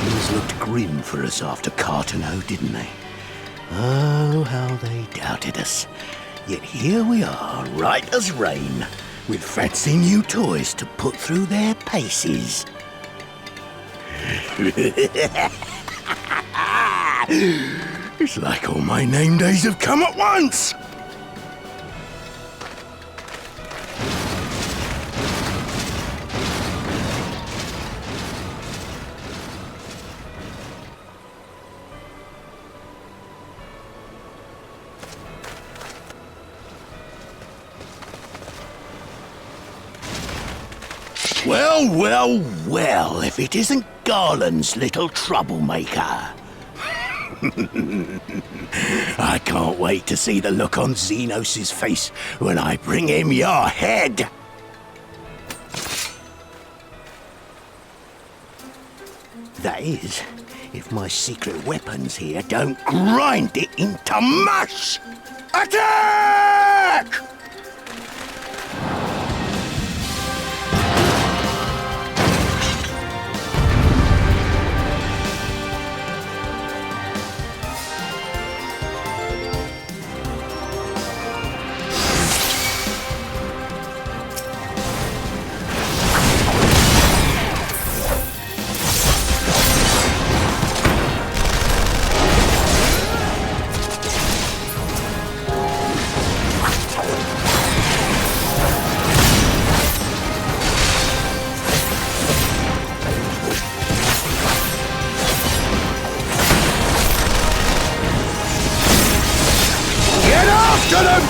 Things looked grim for us after Cartano, didn't they? Oh, how they doubted us. Yet here we are, right as rain, with fancy new toys to put through their paces. It's like all my name days have come at once! Well, well, well, if it isn't Garland's little troublemaker. I can't wait to see the look on Xenos' face when I bring him your head. That is, if my secret weapons here don't grind it into mush! Attack!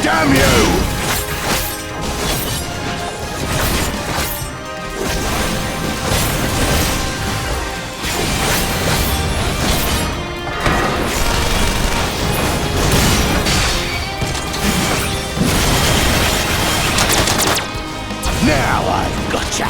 Damn you! Now I've gotcha!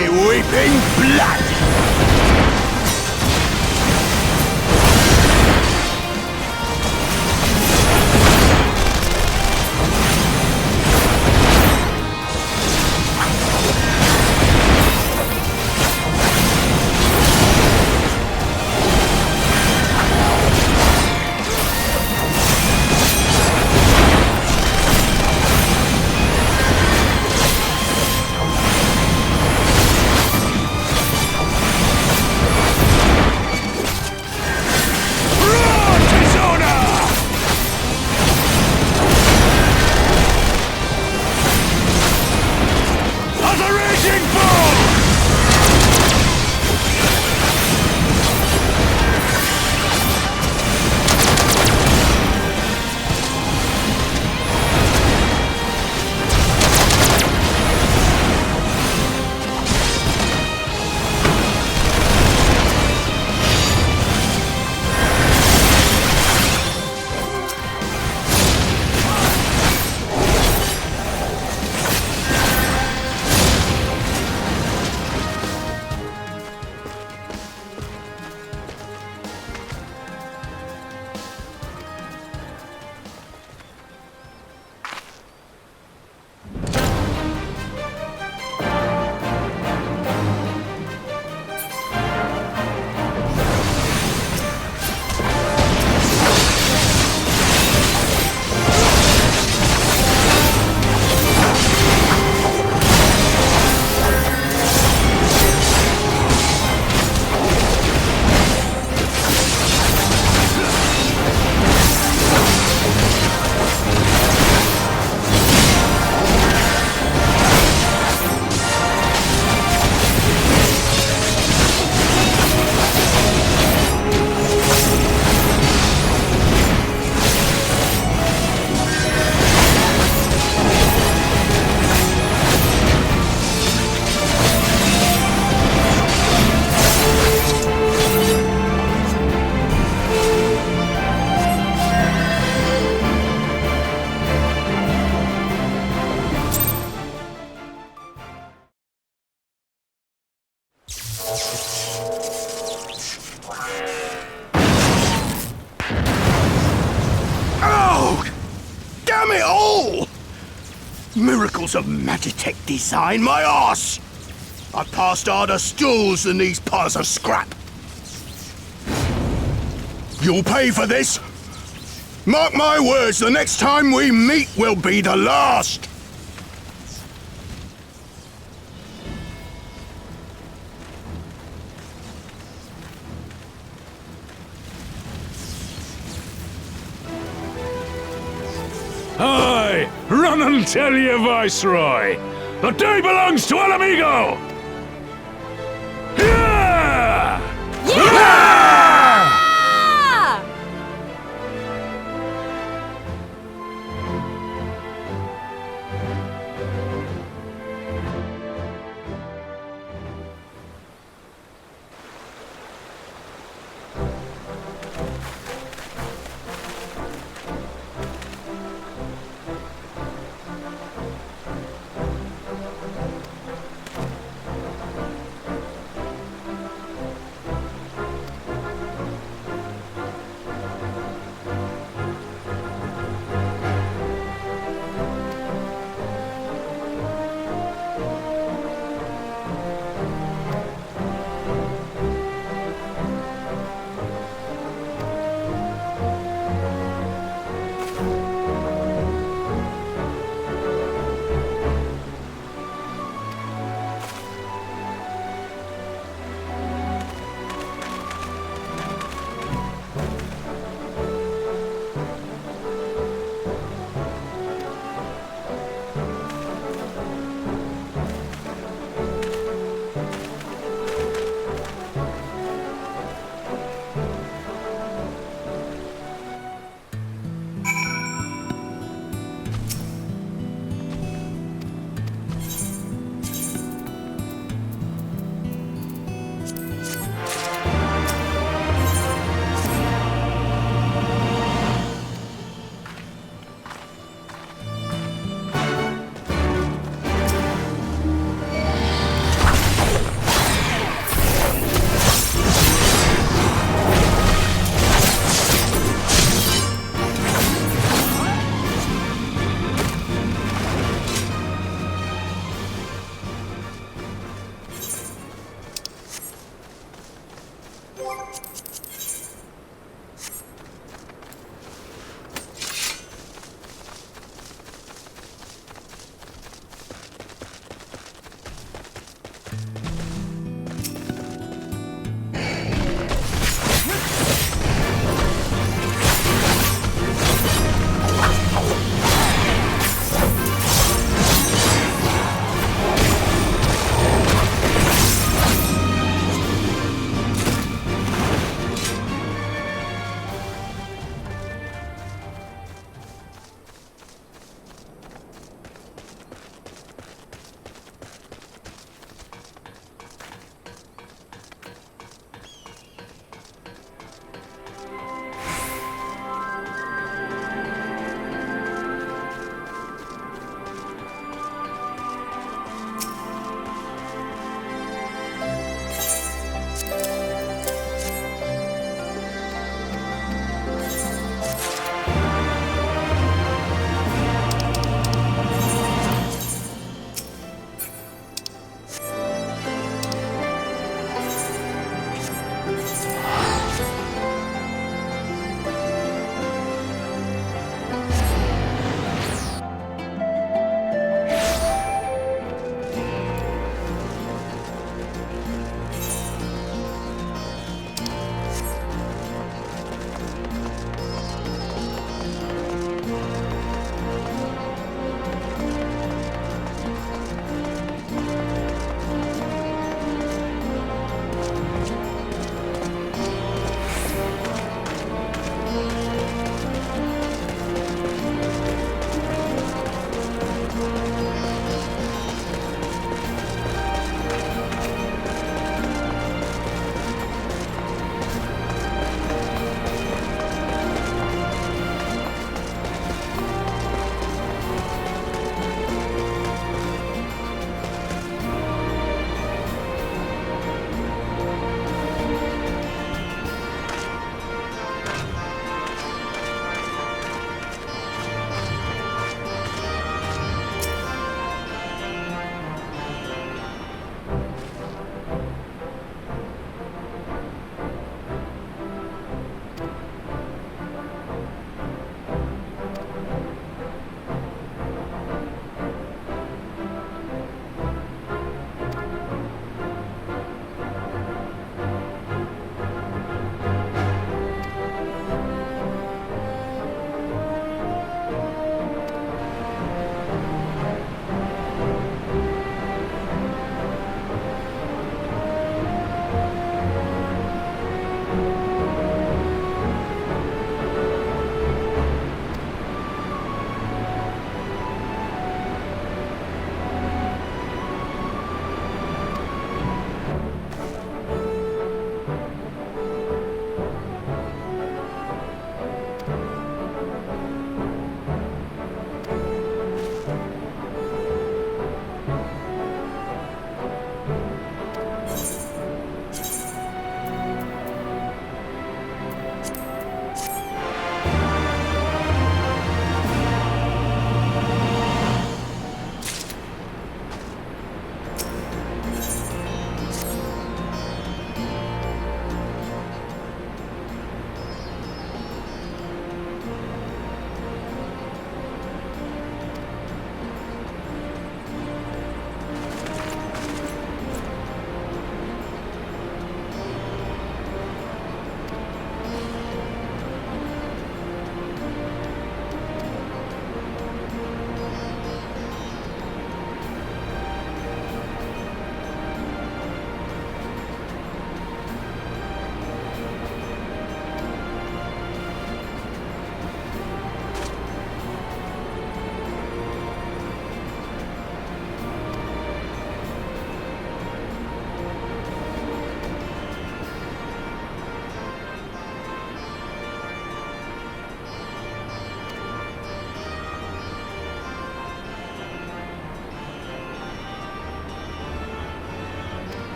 Weeping blood! all! Miracles of Magitech design, my arse! I passed harder stools than these piles of scrap. You'll pay for this. Mark my words, the next time we meet will be the last. Aye, run and tell your Viceroy. The day belongs to El Amigo! Yeah!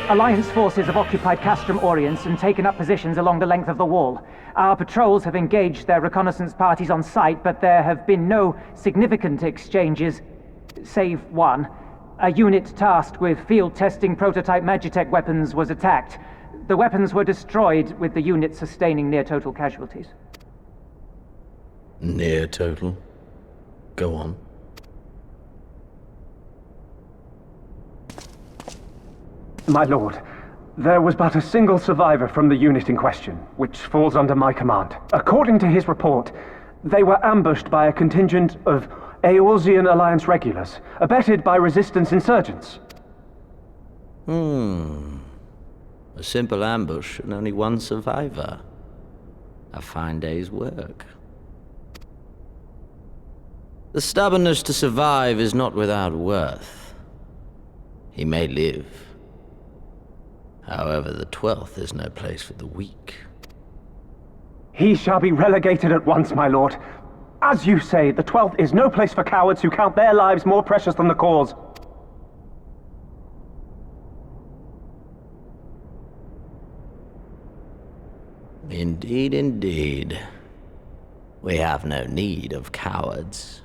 Alliance forces have occupied Castrum Oriens and taken up positions along the length of the wall. Our patrols have engaged their reconnaissance parties on site, but there have been no significant exchanges, save one. A unit tasked with field-testing prototype Magitech weapons was attacked. The weapons were destroyed, with the unit sustaining near-total casualties. Near total? Go on. My lord, there was but a single survivor from the unit in question, which falls under my command. According to his report, they were ambushed by a contingent of Eorzean Alliance regulars, abetted by resistance insurgents. A simple ambush and only one survivor. A fine day's work. The stubbornness to survive is not without worth. He may live. However, the 12th is no place for the weak. He shall be relegated at once, my lord. As you say, the 12th is no place for cowards who count their lives more precious than the cause. Indeed, indeed. We have no need of cowards.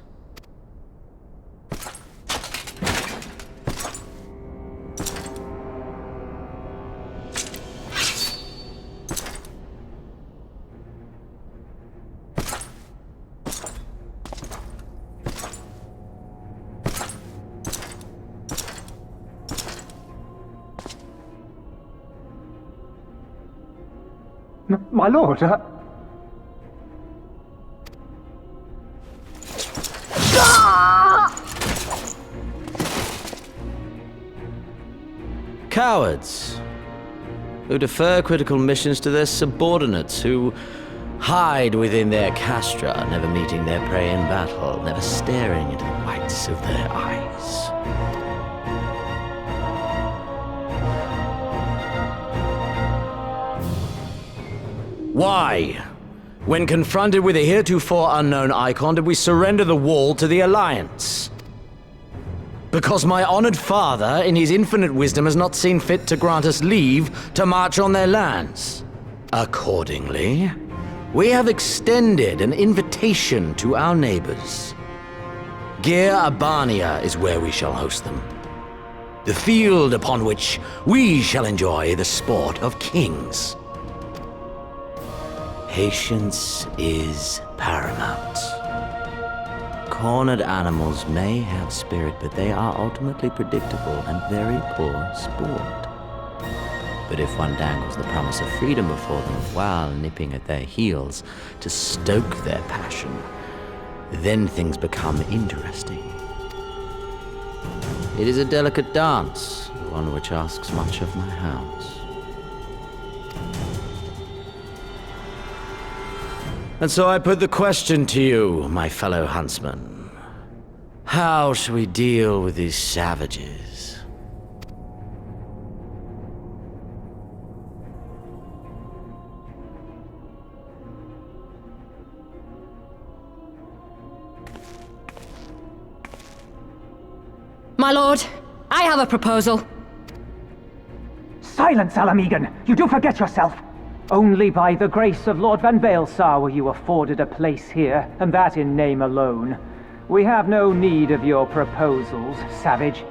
My lord, Cowards, who defer critical missions to their subordinates, who hide within their castra, never meeting their prey in battle, never staring into the whites of their eyes. Why, when confronted with a heretofore unknown icon, did we surrender the wall to the Alliance? Because my honored father, in his infinite wisdom, has not seen fit to grant us leave to march on their lands. Accordingly, we have extended an invitation to our neighbors. Gir Abania is where we shall host them. The field upon which we shall enjoy the sport of kings. Patience is paramount. Cornered animals may have spirit, but they are ultimately predictable and very poor sport. But if one dangles the promise of freedom before them while nipping at their heels to stoke their passion, then things become interesting. It is a delicate dance, one which asks much of my hounds. And so I put the question to you, my fellow huntsman. How shall we deal with these savages? My lord, I have a proposal. Silence, Alamegan! You do forget yourself! Only by the grace of Lord Van Baelsar were you afforded a place here, and that in name alone. We have no need of your proposals, savage.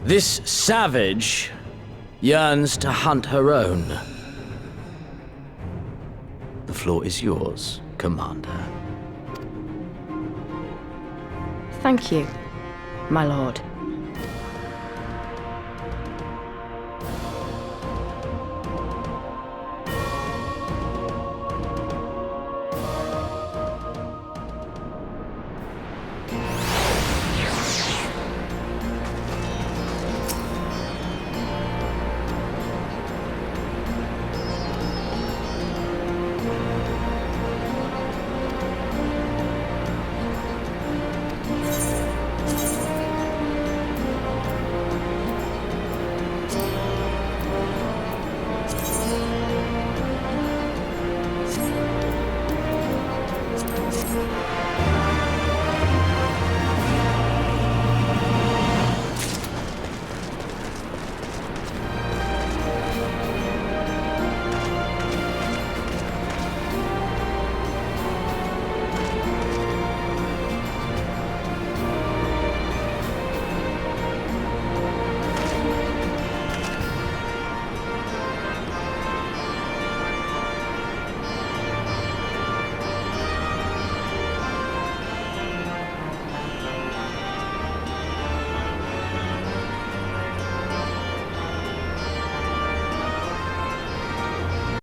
This savage yearns to hunt her own. The floor is yours, Commander. Thank you, my lord.